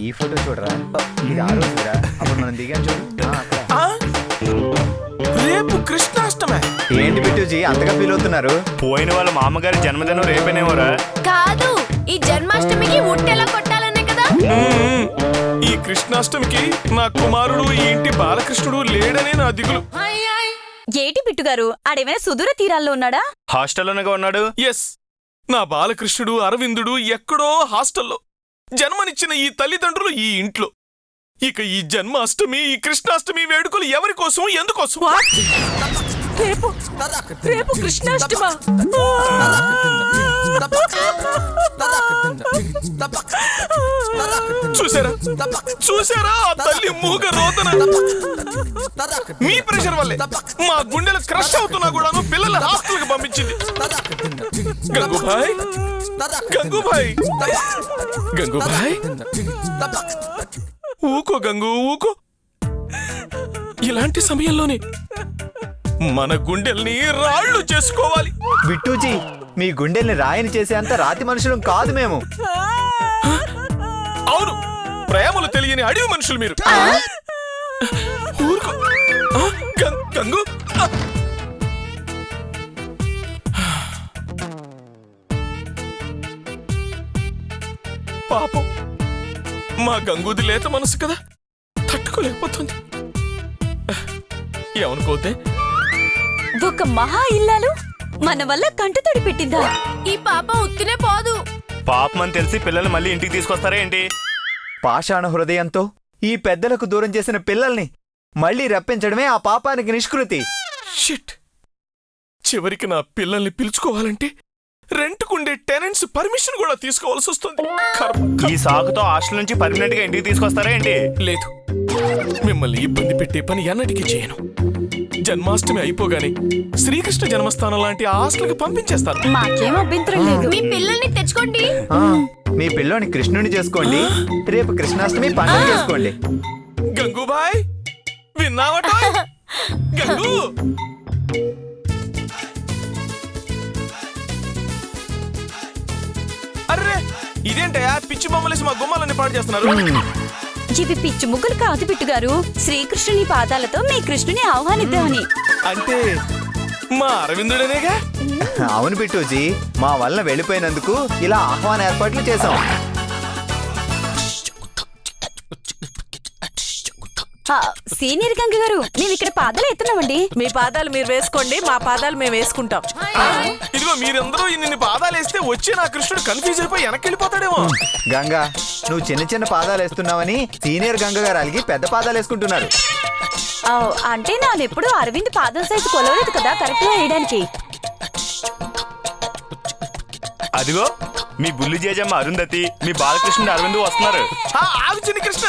ఈ ఫోటో చూడరా, ఇది ఆ రోజురా అప్పుడు మనం దిగాం చూడు. రేపు కృష్ణాష్టమి. ఏంటి బిట్టుజీ అంతగా ఫీల్ అవుతున్నారు? పోయిన వాళ్ళ మామగారి జన్మదినం రేపేనేమోరా? కాదు, ఈ జన్మాష్టమికి ఉట్టెలా కొట్టాలనే కదా. ఈ కృష్ణాష్టమికి నా కుమారుడు ఈ ఇంటి బాలకృష్ణుడు లేడనే నా దిగులు. ఏటి బిట్టుగారు, ఆడేమైనా సుదూర తీరాల్లో ఉన్నాడా? హాస్టల్లోనగా ఉన్నాడు. ఎస్, నా బాలకృష్ణుడు అరవిందుడు ఎక్కడో హాస్టల్లో. జన్మనిచ్చిన ఈ తల్లిదండ్రులు ఈ ఇంట్లో. ఇక ఈ జన్మాష్టమి, ఈ కృష్ణాష్టమి వేడుకలు ఎవరి కోసం, ఎందుకోసం? రేపు కృష్ణాష్టమా? చూసారా చూసారా ఆ తల్లి మూగ రోదన. మీ ప్రెషర్ వల్లే మా గుండెలు క్రష్ అవుతున్నా కూడాను పిల్లల హాస్టల్కి పంపించింది. గంగూభాయ్, గంగూభాయ్, గంగూభాయ్, ఊకో గంగు, ఊకో. ఇలాంటి సమయంలోనే మన గుండెల్ని రాళ్ళు చేసుకోవాలి. బిట్టుజీ, మీ గుండెల్ని రాయని చేసేంత రాతి మనుషులం కాదు మేము. అవును, ప్రేమలు తెలియని అడవి మనుషులు మీరు. ఊరుకో గంగు. పాపం, మా గంగుది లేత మనసు కదా, తట్టుకోలేకపోతుంది. ఏమనుకోతే ఒక మహా ఇల్లాలు మన వల్ల కంటతడి పెట్టిందా? ఈ పాప ఉత్తినే పోదు. పాపమని తెలిసి పిల్లలు మళ్ళీ ఇంటికి తీసుకొస్తారా ఏంటి? పాషాణ హృదయంతో ఈ పెద్దలకు దూరం చేసిన పిల్లల్ని మళ్లీ రప్పించడమే ఆ పాపానికి నిష్కృతి. షిట్, చివరికి నా పిల్లల్ని పిలుచుకోవాలంటే రెంట్కుండే టెనెంట్స్ పర్మిషన్ కూడా తీసుకోవాల్సి వస్తుంది. ఈ సాకుతో హాస్టల్ నుంచి పర్మనెంట్ గా ఇంటికి తీసుకొస్తారా ఏంటి? లేదు, మిమ్మల్ని ఇబ్బంది పెట్టే పని ఎన్నటికీ చేయను. జన్మాష్టమి అయిపోగానే శ్రీకృష్ణ జన్మస్థానం లాంటి ఆ హాస్టల్కి పంపించేస్తాను. మాకేం అభ్యంతరం లేదు. మీ పిల్లల్ని తెచ్చుకోండి. మీ పిల్లోని కృష్ణుని చేసుకోండి, రేపు కృష్ణాష్టమి పండుగ చేసుకోండి. గంగూబాయ్, విన్నావట? గంగు, అర్రే ఇదేంటయా పిచ్చి బొమ్మలేసి మా గుమ్మాలన్నీ పాడు చేస్తున్నారు. ఇవి పిచ్చి ముగ్గులు కాదు బిట్టుగారు, శ్రీకృష్ణుని పాదాలతో మీ కృష్ణుని ఆహ్వానిద్దామని. అంటే మా అరవిందుడనేగా? అవును బిట్టుజీ, మా వల్ల వెళ్ళిపోయినందుకు ఇలా ఆహ్వాన ఏర్పాట్లు చేశాం. సీనియర్ గంగ గారు, మేము ఇక్కడ పాదాలు ఎత్తున్నామండి. మీ పాదాలు మీరు వేసుకోండి, మా పాదాలు మేము వేసుకుంటాం. ఇదిగో మీరందరూ ఇన్ని పాదాలు వేస్తే వచ్చి నా కృష్ణుడు కన్ఫ్యూజ్ అయిపోయి వెనక్కి వెళ్ళిపోతాడేమో. గంగా, నువ్వు చిన్న చిన్న పాదాలు వేస్తున్నావని సీనియర్ గంగ గారు అలిగి పెద్ద పాదాలు వేసుకుంటున్నారు. అంటే నానెప్పుడు అరవింద్ పాదం సైజు కొలవలేదు కదా కరెక్ట్ గా వేయడానికి. అదిగో మీ బుల్లి జేజమ్మ అరుంధతి, మీ బాలకృష్ణుడు అరవింద్ వస్తున్నారు. ఆగు చిన్ని కృష్ణ.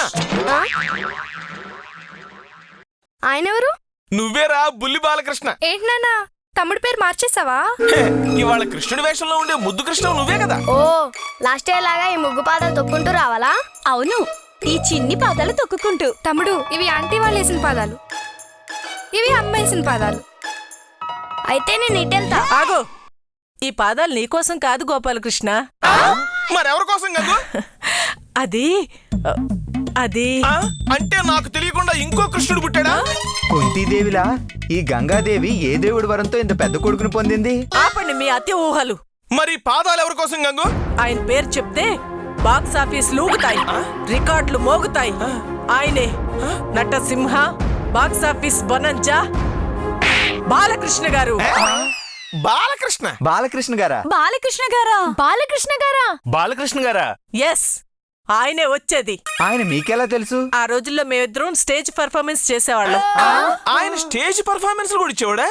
ఆయన ఎవరు? నువ్వేరా బుల్లి బాలకృష్ణ. ఏంటి నాన్న, తమ్ముడి పేరు మార్చేసావా? ఇవాళ కృష్ణుడి వేషంలో ఉండే ముద్దు కృష్ణ నువ్వే కదా. ఓ, లాస్ట్ ఇయర్ లాగా ఈ ముగ్గు పాదాలు తొక్కుంటూ రావాలా? అవును, ఈ చిన్ని పాదాలు తొక్కుకుంటూ. తమ్ముడు, ఇవి ఆంటీ వాళ్ళు వేసిన పాదాలు, ఇవి అమ్మ వేసిన పాదాలు. అయితే నేను ఇటెళ్తా. ఆగో, ఈ పాదాలు నీకోసం కాదు గోపాలకృష్ణ. మరెవరి కోసం గంగు? అది అది అంటే నాకు తెలియకుండా ఇంకో కృష్ణుడు పుట్టాడా? కుంతీదేవిలా ఈ గంగాదేవి ఏ దేవుడి వరంతో ఇంత పెద్ద కొడుకును పొందింది? ఆపండి మీ అతి ఊహలు. మరి పాదాలు ఎవరి కోసం గంగు? ఆయన పేరు చెప్తే బాక్స్ ఆఫీస్ లూగుతాయి, రికార్డులు మోగుతాయి. ఆయనే నటసింహ, బాక్స్ ఆఫీస్ బొనంజా, బాలకృష్ణ గారు. బాలకృష్ణ? బాలకృష్ణ గారా? బాలకృష్ణ గారా? బాలకృష్ణ గారా? బాలకృష్ణ గారా? ఎస్, ఆయనే వచ్చేది. ఆయన మీకెలా తెలుసు? ఆ రోజుల్లో మేమిద్దరం స్టేజ్ పర్ఫార్మెన్స్ చేసేవాళ్ళం. ఆయన స్టేజ్ పర్ఫార్మెన్స్ కూడా ఇచ్చేవాడా?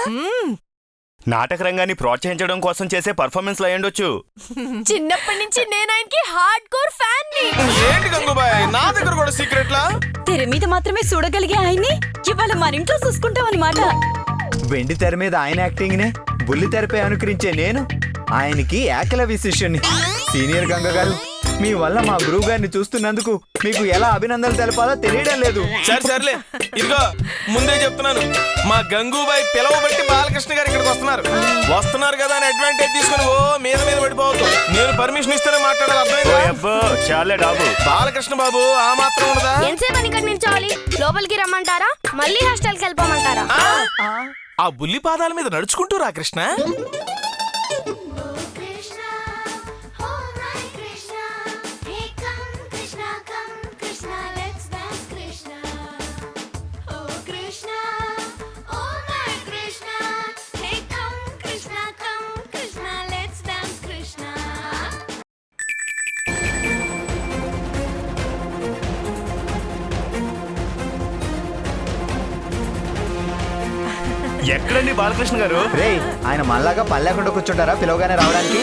నాటక రంగాన్ని ప్రోత్సహించడం కోసం చేసే పర్ఫార్మెన్స్ అయ్యుండొచ్చు. చిన్నప్పటి నుంచి నేను ఆయనకి హార్డ్ కోర్ ఫ్యాన్ ని. ఏంటి గంగుబాయ్, నా దగ్గర కూడా సీక్రెట్లా? తెర మీద మాత్రమే చూడగలిగే ఆయన్ని ఇవాళ మన ఇంట్లో చూసుకుంటాం అన్నమాట. వెండి తెర మీద ఆయన యాక్టింగ్ నే బుల్లి తెరపై అనుకరించే నేను ఆయనకి ఏకలవ్య శిష్యుణ్ణి. సీనియర్ గంగ గారు, మీ వల్ల మా గురువు గారిని చూస్తున్నందుకు మీకు ఎలా అభినందనలు తెలపాలో తెలియడం లేదు. సర్లే ఇదిగో ముందే చెప్తున్నాను, మా గంగూబాయ్ పిలవబట్టి బాలకృష్ణ గారు ఇక్కడికి వస్తున్నారు కదా అని అడ్వాంటేజ్ తీసుకుని ఓ మీద పడిపోవద్దు. నేను పర్మిషన్ ఇస్తేనే మాట్లాడాలి, అర్థమైందా? అబ్బో చాలే డాబు. బాలకృష్ణ బాబు ఆ మాత్రం ఉండదా? ఎంతసేపు ఇక్కడ నిల్చోవాలి? లోపలికి రమ్మంటారా, మళ్ళీ హాస్టల్కి వెళ్ళిపోమంటారా? ఆ బుల్లి పాదాల మీద నడుచుకుంటూ రా కృష్ణ. ఎక్కడండి బాలకృష్ణ గారు? రేయ్, ఆయన మళ్ళాగా పని లేకుండా కూర్చుంటారా పిలవగానే రావడానికి?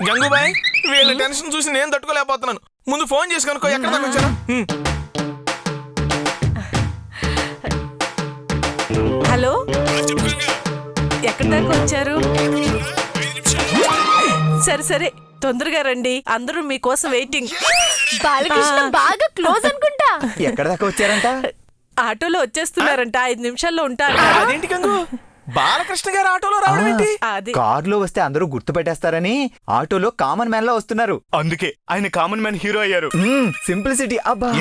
గంగూబాయ్ వీళ్ళ టెన్షన్ చూసి నేను తట్టుకోలేకపోతున్నాను. ముందు ఫోన్ చేసి కనుక్కో ఎక్కడ దాకా వచ్చారా. హలో, ఎక్కడి దాకా వచ్చారు? సరే తొందరగా రండి, అందరూ మీకోసం వెయిటింగ్. బాలకృష్ణ బాగా క్లోజ్ అనుకుంటా. ఎక్కడ దాకా వచ్చారంట? ఆటోలో వచ్చేస్తున్నారంట, 5 నిమిషాల్లో ఉంటారు. అదేంటి గంగు, బాలకృష్ణ గారు ఆటోలో రావడం ఏంటి? అది కారులో వస్తే అందరూ గుర్తుపెట్టేస్తారని ఆటోలో కామన్ మ్యాన్ లో వస్తున్నారు. అందుకే ఆయన కామన్ మ్యాన్ హీరో అయ్యారు. సింప్లిసిటీ. అబ్బా,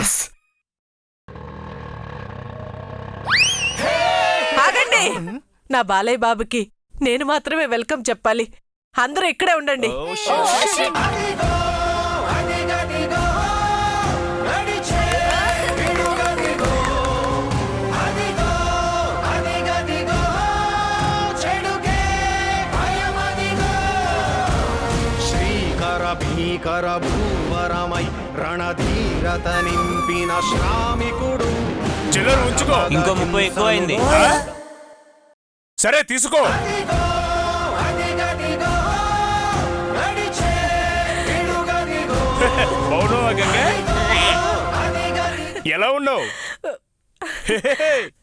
ఆగండి. నా బాలయ్య బాబుకి నేను మాత్రమే వెల్కమ్ చెప్పాలి. అందరూ ఇక్కడే ఉండండి. భీకర భూవరమై రణధీరత నింపిన శ్రామికుడు. చిల్లర ఉంచుకో. ఇంకో 30 ఎక్కువ అయింది. సరే తీసుకో. ఎలా ఉన్నావు?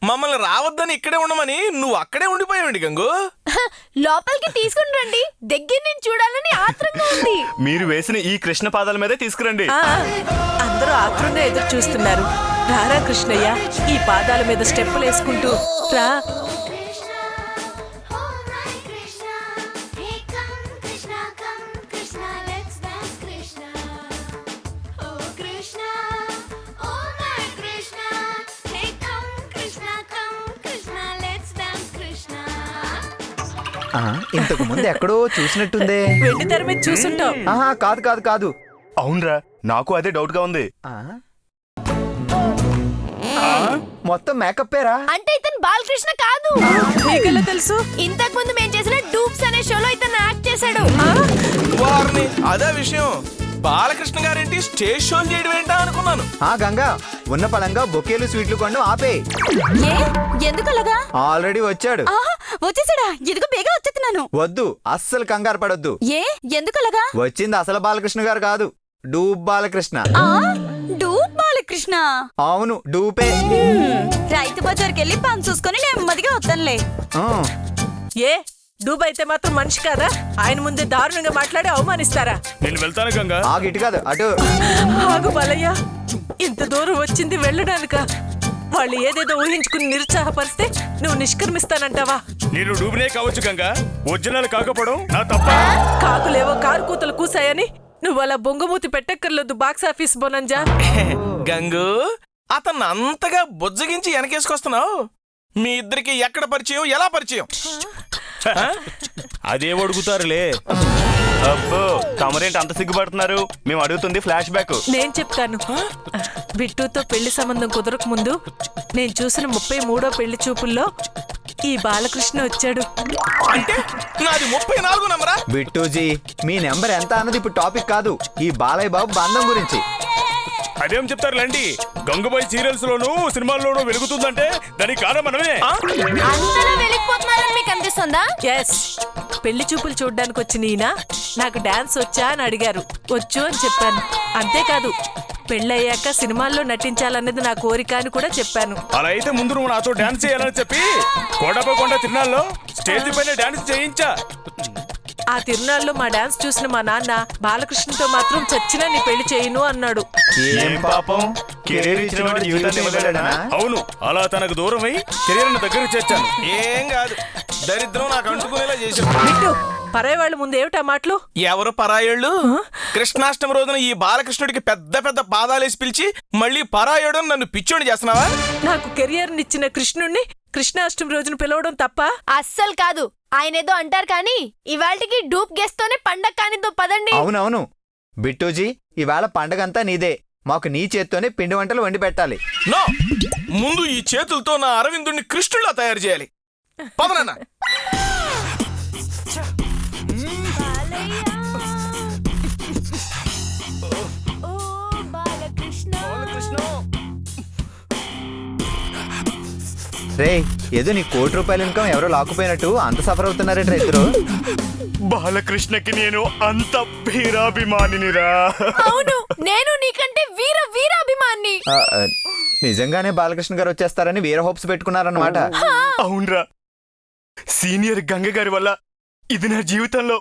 మమ్మల్ని రావద్దని ఇక్కడే ఉండమని నువ్వు అక్కడే ఉండిపోయావండి గంగు. లోపలికి తీసుకుని రండి, దగ్గర నుంచి చూడాలని ఆత్రంగా ఉంది. మీరు వేసిన ఈ కృష్ణ పాదాల మీదే తీసుకురండి. అందరూ ఆత్రంగా ఎదురు చూస్తున్నారు. రారా కృష్ణయ్య, ఈ పాదాల మీద స్టెప్పులు వేసుకుంటూ రా. ఇంతకు ముందు ఎక్కడో చూసినట్టుందే. వెండి తెర మీద చూసుంటావు. ఆహా, కాదు. అవునరా, నాకు అదే డౌట్ గా ఉంది. మొత్తం మేకప్పేరా? అంటే ఇతను బాలకృష్ణ కాదు. నీకెలా తెలుసు? ఇంతకు ముందు మేము చేసిన డూప్స్ అనే షోలో ఇతను యాక్ట్ చేశాడు. వారిని అదే విషయం. బాలకృష్ణ గారేంటి స్టేజ్ షోలు చేయడం ఏంటా అనుకున్నాను. గంగా, ఉన్న పలంగా బొకేలు స్వీట్లు కొండం ఆపే. ఎందుకలాగా? ఆల్రెడీ వచ్చాడు. వచ్చేసాడా? ఇదిగో బేగా వచ్చేస్తున్నాను. వద్దు, అస్సలు కంగారు పడొద్దు. ఎందుకలాగా? వచ్చింది అసలు బాలకృష్ణ గారు కాదు, డూప్ బాలకృష్ణ. డూప్ బాలకృష్ణ? అవును, డూపే. రైతు బజార్కి వెళ్ళి పని చూసుకొని నెమ్మదిగా వద్దానులే. ఏ డూబ్ అయితే మాత్రం మనిషి కాదా? ఆయన ముందే దారుణంగా మాట్లాడి అవమానిస్తారా? నేను వెళ్తాను గంగా. ఇటు కాదు, అటు. ఆగు బాలయ్య, ఇంత దూరం వచ్చింది వెళ్ళడానిక? వాళ్ళు ఏదేదో ఊహించుకుని నిరుత్సాహపరిస్తే నువ్వు నిష్క్రమిస్తానంటావా? నేను డూబినే కావచ్చు గంగా, ఒరిజినల్ కాకపోవడం నా తప్ప. కాకులేవో కారు కూతలు కూసాయని నువ్వు అలా బొంగమూతి పెట్టక్కర్లేదు. Box office bonanza. గంగు, అతన్ని అంతగా బుజ్జగించి వెనకేసుకొస్తున్నావు. మీ ఇద్దరికి ఎక్కడ పరిచయం, ఎలా పరిచయం? అదే అడుగుతారులే. అబ్బో, తమరేంటి అంత సిగ్గుపడుతున్నారు? మేము అడుగుతుంది ఫ్లాష్ బ్యాక్. నేను చెప్తాను. బిట్టుతో పెళ్లి సంబంధం కుదరక ముందు నేను చూసిన 33వ పెళ్లి చూపుల్లో ఈ బాలకృష్ణ వచ్చాడు. అంటే నాది 34 నంబరా? బిట్టూజీ మీ నెంబర్ ఎంత అన్నది ఇప్పుడు టాపిక్ కాదు, ఈ బాలయ్య బాబు బంధం గురించి. అదేం చెప్తారులేండి, గంగుబాయి సీరియల్స్ లోను సినిమాల్లోనూ వెలుగుతుందంటే దానికి కారణం మనమే. అంతలా వెళ్ళిపోతున్నారని మీకు అనిపిస్తుందా? ఎస్, పెళ్లి చూపులు చూడ్డానికి వచ్చిన ఈయన నాకు డాన్స్ వచ్చా అని అడిగారు. వచ్చు అని చెప్పాను. అంతేకాదు, పెళ్ళయ్యాక సినిమాల్లో నటించాలన్నది నా కోరిక అని కూడా చెప్పాను. అలా అయితే ముందు నువ్వు నాతో డాన్స్ చేయాలని చెప్పి కొండపై కొండ తిరునాళ్ళలో స్టేజ్ పైన డాన్స్ చేయించా. ఆ తిరునాళ్ళలో మా డాన్స్ చూసిన మా నాన్న బాలకృష్ణతో మాత్రం చచ్చినా నీ పెళ్లి చేయను అన్నాడు. ఏం పాపం, కెరీర్ ఇచ్చిన వాడు జీవితాన్ని ఇవ్వలేడనా? అవును, అలా తనకు దూరమై కెరీర్ దగ్గర చేర్చాను. ఏం కాదు, దరిద్రం నాకు అంటుకునేలా చేశాడు. బిట్టు, పరాయి వాళ్ళ ముందు ఏమిటా మాటలు? ఎవరు పరాయుళ్ళు? కృష్ణాష్టమి రోజున ఈ బాలకృష్ణుడికి పెద్ద పెద్ద పాదాలేసి పిలిచి మళ్ళీ పరాయుడు నన్ను పిచ్చోని చేస్తున్నావా? నాకు కెరియర్ ఇచ్చిన కృష్ణుణ్ణి కృష్ణాష్టమి రోజున పిలవడం తప్ప? అస్సలు కాదు. ఆయన ఏదో అంటారు కానీ ఇవాళకి డూప్ గెస్తోనే పండగ కానిద్దో పదండి. అవునవును బిట్టూజీ, ఇవాళ పండగంతా నీదే, మాకు నీ చేత్తోనే పిండి వంటలు వండి పెట్టాలి. నో, ముందు ఈ చేతులతో నా అరవిందుని కృష్ణుడిలా తయారు చేయాలి. పదనన్నా. రే, ఏదో నీ ₹1 ఇన్కమ్ ఎవరో లాక్కుపోయినట్టు అంత సఫర్ అవుతున్నారేట్రా ఇద్దరు? బాలకృష్ణకి నేను అంత వీరాభిమానినిరా. అవును, నేను నీకంటే వీరాభిమాన్ని. నిజంగానే బాలకృష్ణ గారు వచ్చేస్తారని వేరే హోప్స్ పెట్టుకున్నారన్నమాట. అవునరా, సీనియర్ గంగ గారి వల్ల ఇది నా జీవితంలో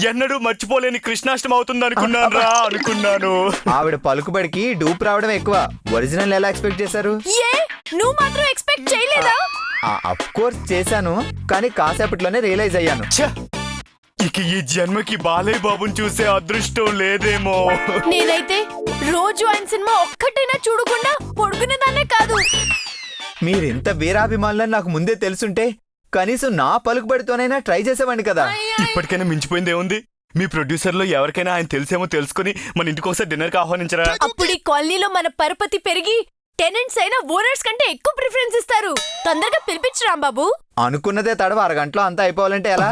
ఎన్నడూ మర్చిపోలేని కృష్ణాష్టమి అవుతుంది అనుకున్నాను. ఆవిడ పలుకుబడికి డూప్ రావడం ఎక్కువ, ఒరిజినల్ ఎలా ఎక్స్పెక్ట్ చేశారు? ఏ, నువ్వు మాత్రం ఎక్స్పెక్ట్ చేయలేదా? అఫ్ కోర్స్ చేశాను, కానీ కాసేపట్లోనే రియలైజ్ అయ్యాను. ఛ! ఇక ఈ జన్మకి బాలయ్య బాబుని చూసే అదృష్టం లేదేమో. నేనైతే రోజు ఆయన సినిమా ఒక్కటైనా చూడకుండా పడుకునేదాన్నే కాదు. మీరింత వీరాభిమానులని నాకు ముందే తెలుసుంటే కనీసం నా పలుకుబడితోనైనా ట్రై చేసేవాడిని కదా. ఇప్పటికైనా మించిపోయిందే ఉంది. మీ ప్రొడ్యూసర్లో ఎవరికైనా ఆయన తెలిసేమో తెలుసుకుని మన ఇంటికి ఒకసారి డిన్నర్కి ఆహ్వానించరా? అప్పుడు ఈ కాలనీలో మన పరపతి పెరిగి టెనెంట్స్ అయినా ఓనర్స్ కంటే ఎక్కువ ప్రిఫరెన్స్ ఇస్తారు. తొందరగా పిలిపించు రాంబాబు. అనుకున్నదే తడవ అరగంటలో అంతా అయిపోవాలంటే ఎలా?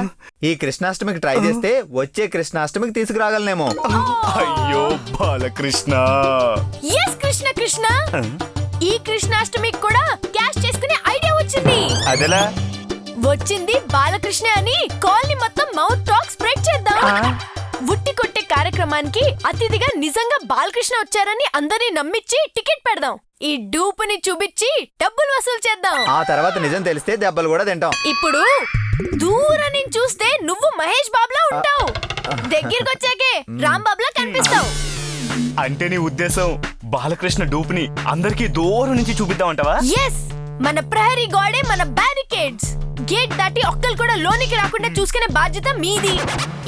ఈ కృష్ణాష్టమికి ట్రై చేస్తే వచ్చే కృష్ణాష్టమికి తీసుకురాగలనేమో. అయ్యో బాలకృష్ణ. ఎస్ కృష్ణ కృష్ణ, ఈ కృష్ణాష్టమికి కూడా క్యాష్ చేసుకునే ఐడియా వచ్చింది. అదెలా వచ్చింది? బాలకృష్ణ అని కాలనీ మొత్తం మౌత్ టాక్ స్ప్రెడ్ చేద్దాం. ఉట్టి కొట్టే కార్యక్రమానికి అతిథిగా నిజంగా బాలకృష్ణ వచ్చారని అందరినీ నమ్మించి టికెట్ పెడదాం. ఈ డూపుని చూపించి డబ్బులు వసూలు చేద్దాం. ఆ తర్వాత నిజం తెలిస్తే దెబ్బలు కూడా తింటాం. ఇప్పుడు దూరం నుంచి చూస్తే నువ్వు మహేష్ బాబులా ఉంటావు, దగ్గరికి వచ్చాకే రాంబాబులా కనిపిస్తావు. అంటే నీ ఉద్దేశం బాలకృష్ణ డూప్ని అందరికీ దూరం నుంచి చూపిద్దామంటావా? ఎస్, మన ప్రహరీ గోడే మన బ్యారికేడ్స్. గేట్ దాటి ఒక్కలు కూడా లోనికి రాకుండా చూసుకునే బాధ్యత మీది.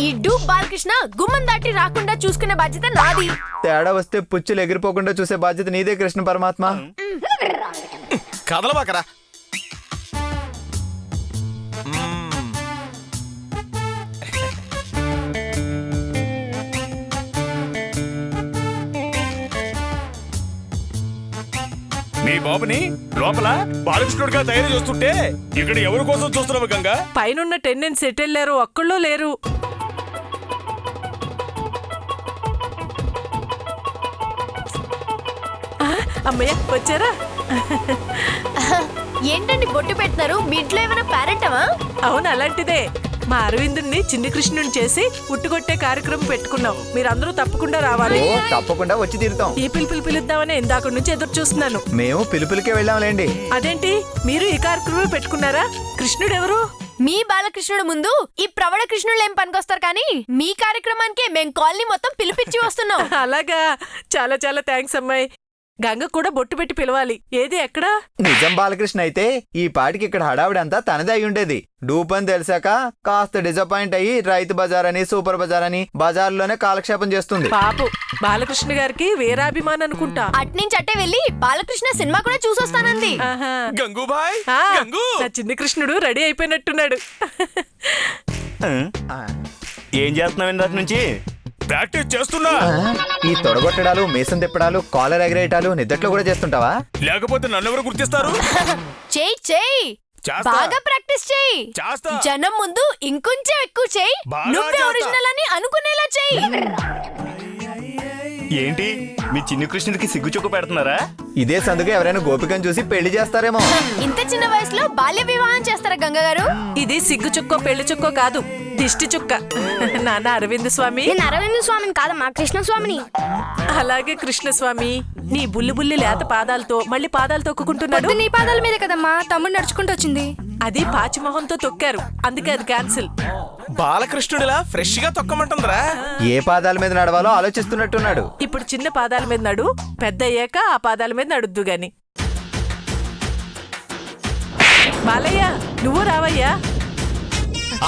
ఈ డూప్ బాలకృష్ణ గుమ్మం దాటి రాకుండా చూసుకునే బాధ్యత నాది. తేడా వస్తే పుచ్చులు ఎగిరిపోకుండా చూసే బాధ్యత నీదే కృష్ణ పరమాత్మ. కదలబాకరా. నీ బాబుని లోపల బాలకృష్ణుడిగా తయారు చేస్తుంటే ఇక్కడ ఎవరి కోసం చూస్తున్నావు గంగా? పైనున్న టెండెన్స్ ఎటెళ్లారు, ఒక్కళ్ళో లేరు. అమ్మయ్య, వచ్చారా? ఏంటండి బొట్టు పెట్టినారు? మీ ఇంట్లో ఏమైనా పేరెంటమా? అవును, అలాంటిదే. మా అరవిందుని చిన్ని కృష్ణుని చేసి ఉట్టుకొట్టే కార్యక్రమం పెట్టుకున్నాం. మీరందరూ తప్పకుండా రావాలి. ఓ తప్పకుండా వచ్చి తీరుతాం. ఈ పిలుపులు పిలుద్దామని ఇందాక నుంచి ఎదురు చూస్తున్నాను. మేము పిలుపులకే వెళ్ళాంలేండి. అదేంటి, మీరు ఈ కార్యక్రమం పెట్టుకున్నారా? కృష్ణుడు ఎవరు? మీ బాలకృష్ణుడు ముందు ఈ ప్రవడ కృష్ణుడు ఏం పనికొస్తారు కానీ మీ కార్యక్రమానికి మేం కాలనీ మొత్తం పిలిపించి వస్తున్నాం. అలాగా, చాలా చాలా థ్యాంక్స్ అమ్మాయి. గంగ కూడా బొట్టు పెట్టి పిలవాలి. ఏది ఎక్కడా? నిజం బాలకృష్ణ అయితే ఈ పాటికి ఇక్కడ హడావిడంతా తనదే అయి ఉండేది. డూప్ అని తెలిసాక కాస్త డిసప్పాయింట్ అయ్యి రైతు బజార్ అని సూపర్ బజార్ అని బజార్లోనే కాలక్షేపం చేస్తుంది. పాపు, బాలకృష్ణ గారికి వీరాభిమాన్ అనుకుంటా. అట్నుంచి అట్టే వెళ్ళి బాలకృష్ణ సినిమా కూడా చూసొస్తానంది. ఆహా. గంగూబాయ్, ఆ, గంగు. నా చిన్ని కృష్ణుడు రెడీ అయిపోయినట్టున్నాడు. ఆ, ఏం చేస్తున్నావు ఇందాక నుంచి? ప్రాక్టీస్ చేస్తున్నా. ఈ తొడగొట్టడాలు మీసం తిప్పడాలు కాలర్ ఎగరేయటాలు నిద్దట్లో కూడా చేస్తుంటావా? లేకపోతే నన్నెవరు గుర్తిస్తారు? చెయ్యి చెయ్యి, చేస్తా. బాగా ప్రాక్టీస్ చెయ్యి. చేస్తా. జనం ముందు ఇంకొంచెం ఎక్కువ చెయ్యి. బాగా నువ్వే చేస్తా. ఒరిజినల్ అని అనుకునేలా చెయ్యి. ఏంటి మీ చిన్ని కృష్ణుడికి సిగ్గు చొక్కు పెడుతున్నారా? ఇదే సందుకు ఎవరైనా గోపికను చూసి పెళ్లి చేస్తారేమో. ఇంత చిన్న వయసులో బాల్య వివాహం చేస్తారా గంగ గారు? ఇది సిగ్గు చుక్కో పెళ్లి చుక్కో కాదు, దిష్టి చుక్క. నాన్న అరవింద్ స్వామి. నేను అరవింద స్వామిని కాదమ్మా, కృష్ణ స్వామిని. అలాగే కృష్ణస్వామి, నీ బుల్లి బుల్లి లేత పాదాలతో మళ్ళీ పాదాలు తొక్కుకుంటున్నాడు. నీ పాదాల మీద కదమ్మా తమ్ముడు నడుచుకుంటూ వచ్చింది. అది పాచిమొహంతో తొక్కారు, అందుకే అది క్యాన్సిల్. బాలకృష్ణుడిలా ఫ్రెష్ గా తొక్కమంటుందిరా. ఏ పాదాల మీద నడవాలో ఆలోచిస్తున్నట్టున్నాడు. ఇప్పుడు చిన్న పాదాల మీద నడు, పెద్ద అయ్యాక ఆ పాదాల మీద నడుద్దు గాని. బాలయ్య నువ్వు రావయ్యా.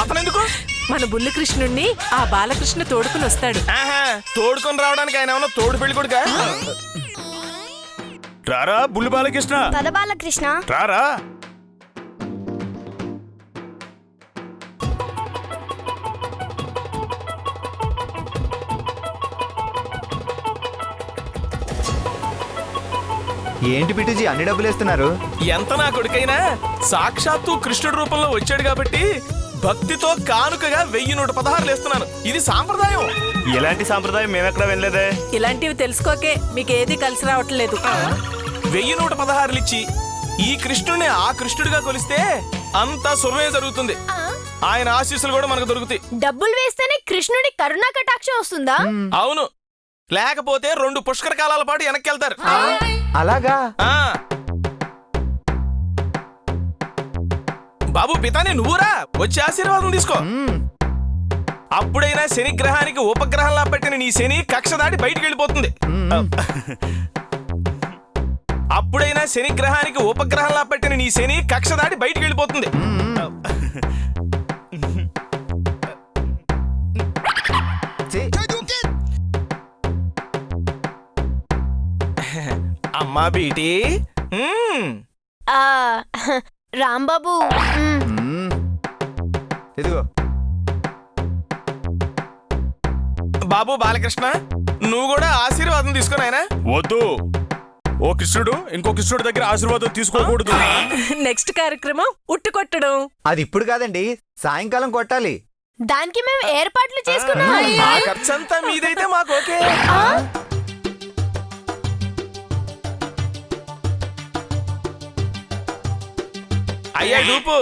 అతనెందుకు? మన బుల్లి కృష్ణుణ్ణి ఆ బాలకృష్ణ తోడుకుని వస్తాడు. ఆహా, తోడుకొని రావడానికి ఆయన ఏమన్నా తోడు పెళ్లి కొడుకా? రారా బుల్లి బాలకృష్ణ, పద బాలకృష్ణ. రారా. ఏంటి పిటుజీ అన్ని డబ్బులు ఇస్తున్నారు? ఎంత నా కొడుకైనా సాక్షాత్తు కృష్ణుడి రూపంలో వచ్చాడు కాబట్టి భక్తితో కానుకగా 1116 వేస్తున్నాను. ఇది సాంప్రదాయం. ఇలాంటి సాంప్రదాయం మేమెక్కడ వినలేదే. ఇలాంటివి తెలుసుకోకే మీకేది కలిసి రావట్లేదు. 1116 ఇచ్చి ఈ కృష్ణుడిని ఆ కృష్ణుడిగా కొలిస్తే అంతా శుభమే జరుగుతుంది. ఆయన ఆశీస్సులు కూడా మనకు దొరుకుతాయి. డబ్బులు వేస్తేనే కృష్ణుడి కరుణా కటాక్షం వస్తుందా? అవును, లేకపోతే 2 పుష్కర కాలాల పాటు వెనక్కి వెళ్తారు. అలాగా? ఆ. బాబు పితాని నువ్వురా, వచ్చి ఆశీర్వాదం తీసుకో. అప్పుడైనా శని గ్రహానికి ఉపగ్రహంలా పెట్టిన నీ శని కక్ష దాటి బయటికి వెళ్ళిపోతుంది. అప్పుడైనా శని గ్రహానికి ఉపగ్రహంలా పెట్టిన నీ శని కక్ష దాటి బయటికి వెళ్ళిపోతుంది. అమ్మా బీటీ. ఆ, రాంబాబు. ఇదిగో బాబు బాలకృష్ణ, నువ్వు కూడా ఆశీర్వాదం తీసుకుని ఆయన. వద్దు, ఓ కృష్ణుడు ఇంకో కృష్ణుడి దగ్గర ఆశీర్వాదం తీసుకోకూడదు. నెక్స్ట్ కార్యక్రమం ఉట్టు కొట్టడం. అది ఇప్పుడు కాదండి, సాయంకాలం కొట్టాలి. దానికి మేము ఏర్పాట్లు చేసుకున్నాం. ఆ ఖర్చంతా మీదైతే మాకు ఓకే. అయ్యా డూపు,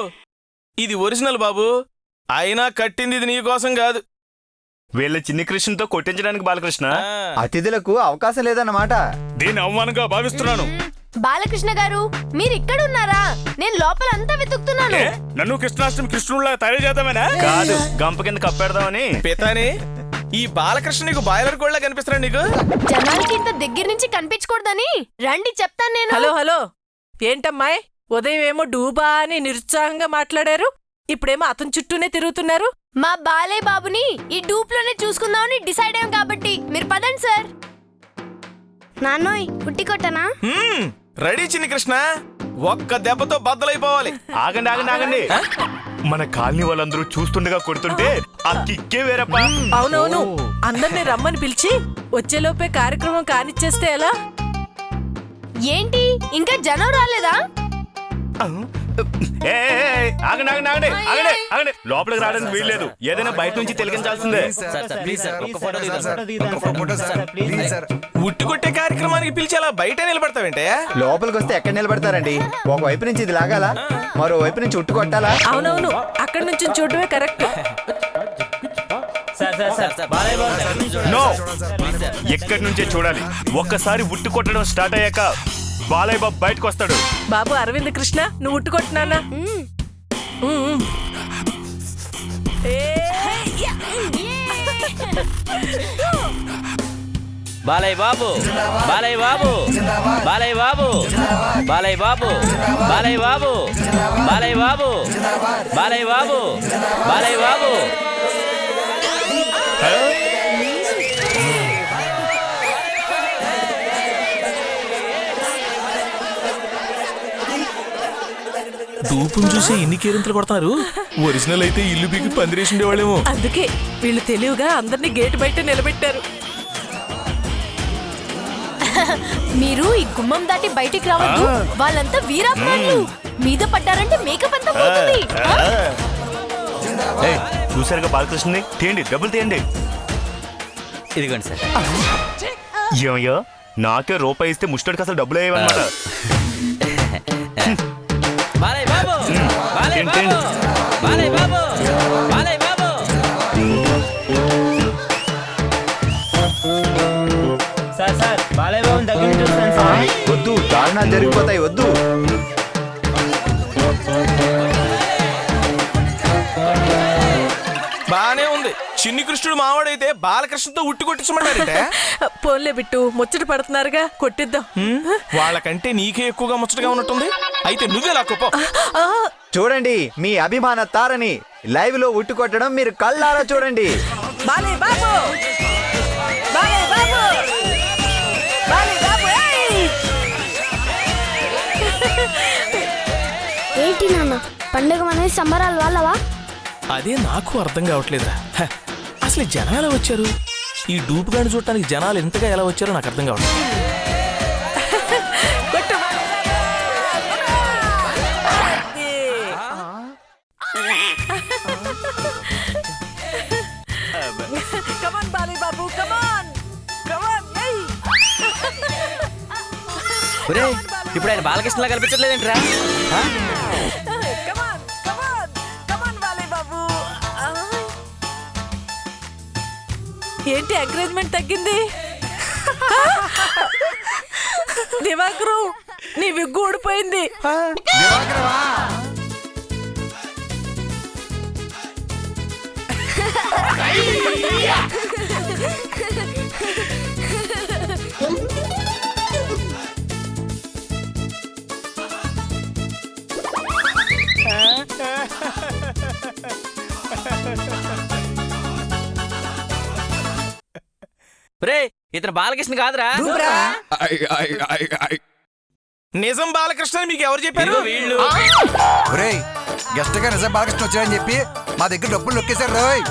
ఇది ఒరిజినల్ బాబు, అయినా కట్టింది ఇది నీ కోసం కాదు. వీళ్ళ చిన్ని కృష్ణుతో కొట్టించడానికి బాలకృష్ణ. అతిథులకు అవకాశం లేదన్నమాట. దీన్ని అవమానంగా భావిస్తున్నాను. బాలకృష్ణ గారు మీరు ఇక్కడ ఉన్నారా? నేను లోపలంతా వెతుకుతున్నాను. ఏ, నన్ను కృష్ణాష్టమి కృష్ణుడిలా తయారు చేద్దామేనా? కాదు, గంప కింద కప్పెడదామని. పితాని, ఈ బాలకృష్ణ నీకు బాయిలర్ కోళ్ళ కనిపిస్తున్నాడు నీకు? జనాలకి ఇంత దగ్గర నుంచి కనిపించకూడదని రండి చెప్తాను నేను. హలో హలో, ఏంటమ్మాయి ఉదయం ఏమో డూబా అని నిరుత్సాహంగా మాట్లాడారు, ఇప్పుడేమో అతని చుట్టూనే తిరుగుతున్నారు. మా బాలయ్య బాబుని ఈ డూప్ లోనే చూసుకుందామని డిసైడ్ అయ్యాం కాబట్టి మీరు పదండి సార్. నాన్నోయ్ ఉట్టి కొట్టనా? రెడీ చిన్ని కృష్ణ, ఒక్క దెబ్బతో బద్దలైపోవాలి. ఆగండి ఆగండి ఆగండి. మన కాలనీ వాళ్ళందరూ చూస్తుండగా కొడుతుంటే ఆ కిక్కే వేరప్పా. అవునవును, అందరినీ రమ్మని పిలిచి వచ్చేలోపే కార్యక్రమం కానిచ్చేస్తే ఎలా? ఏంటి ఇంకా జనం రాలేదా? ఏ, ఆగండి ఆగండి ఆగండి ఆగండి ఆగండి. లోపలికి రావడానికి వీల్లేదు, ఏదైనా బయట నుంచి తెలిగించాల్సిందే. ఉట్టి కొట్టే కార్యక్రమానికి పిలిచేలా బయట నిలబడతావేంటే? లోపలికి వస్తే ఎక్కడ నిలబడతారండి? ఒకవైపు నుంచి ఇది లాగాలా, మరోవైపు నుంచి ఉట్టు కొట్టాలా? అవునవును, అక్కడి నుంచి చూడటమే కరెక్ట్. నో, ఎక్కడి నుంచే చూడాలి. ఒక్కసారి ఉట్టు కొట్టడం స్టార్ట్ అయ్యాక బాలయ్య బాబు బయటకు వస్తాడు. బాబు అరవింద్ కృష్ణ, నువ్వు ఉట్టు కొట్టినానా? బాలయ్య బాబు, బాలయ్య బాబు, బాలయ్య బాబు, బాలయ్య బాబు, బాలయ్య బాబు, బాలయ్య బాబు, బాలయ్య బాబు, బాలయ్య బాబు. డూపును చూసి ఇన్ని కేరింతలు కొడతారు. ఒరిజినల్ అయితే ఇల్లు పీకి పందిరేసి ఉండేవాళ్ళేమో. అందుకే వీళ్ళు తెలివిగా అందరినీ గేట్ బయట నిలబెట్టారు. మీరు ఈ గుమ్మం దాటి బయటికి రావద్దు. వాళ్ళంతా వీరాభిమానులు. మీద పడ్డారంటే మేకప్ అంతా పోతుంది. ఏయ్, చూసారుగా బాలకృష్ణని, తీయండి, డబ్బులు తీయండి. ఇదిగోండి సార్. ఏమయ్యా, నాకే రూపాయి ఇస్తే ముష్టడికి అసలు డబ్బులు అయ్యేవన్నమాట. బాలయ్య బాబు, బాలయ్య బాబు, బాలయ్య బాబు, బాలయ్య బాబు. సార్ బాలయ్య బాబుని దగ్గర నుంచి చూస్తాను సార్. వద్దు, దారుణాలు జరిగిపోతాయి, వద్దు. బానే ఉంది. చిన్ని కృష్ణుడు మావాడైతే బాలకృష్ణతో ఉట్టి కొట్టించమంటారంటే. పోన్లే బిట్టు, ముచ్చట పడుతున్నారుగా, కొట్టిద్దాం. వాళ్ళకంటే నీకే ఎక్కువగా ముచ్చటగా ఉన్నట్టుంది. అయితే నువ్వే లాక్కో. చూడండి, మీ అభిమాన తారని లైవ్ లో ఉట్టి కొట్టడం మీరు కళ్ళారా చూడండి. బాలయ్య బాబు, బాలయ్య బాబు, బాలయ్య బాబు. ఏంటి నాన్న, పండుగ అనేది సంబరాలు వాళ్ళవా? అదే నాకు అర్థం కావట్లేదురా. అసలు జనాలు ఎలా వచ్చారు? ఈ డూపు గాని చూడటానికి జనాలు ఎంతగా ఎలా వచ్చారో నాకు అర్థం కావట్లేదు. కమాన్ బాలయ్య బాబు, కమాన్ కమాన్. ఒరే, ఇప్పుడు ఆయన బాలకృష్ణలా కనిపించట్లేదేంట్రా? కమాన్ కమాన్ కమాన్ బాలయ్య బాబు. ఏంటి ఎంకరేజ్మెంట్ తగ్గింది? దివాకరు, నీ విగ్గు ఊడిపోయింది. రే, ఇతను బాలకృష్ణ కాదురా. నిజం బాలకృష్ణ అని మీకు ఎవరు చెప్పారు? ఇదిగో వీళ్ళు. ఒరేయ్, గెస్ట్ గా నిజం బాలకృష్ణ వచ్చారని చెప్పి మా దగ్గర డబ్బులు నొక్కేశారు రోయ్.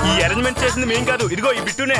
ఈ అరేంజ్మెంట్ చేసింది మేం కాదు, ఇదిగో ఈ బిట్టునే.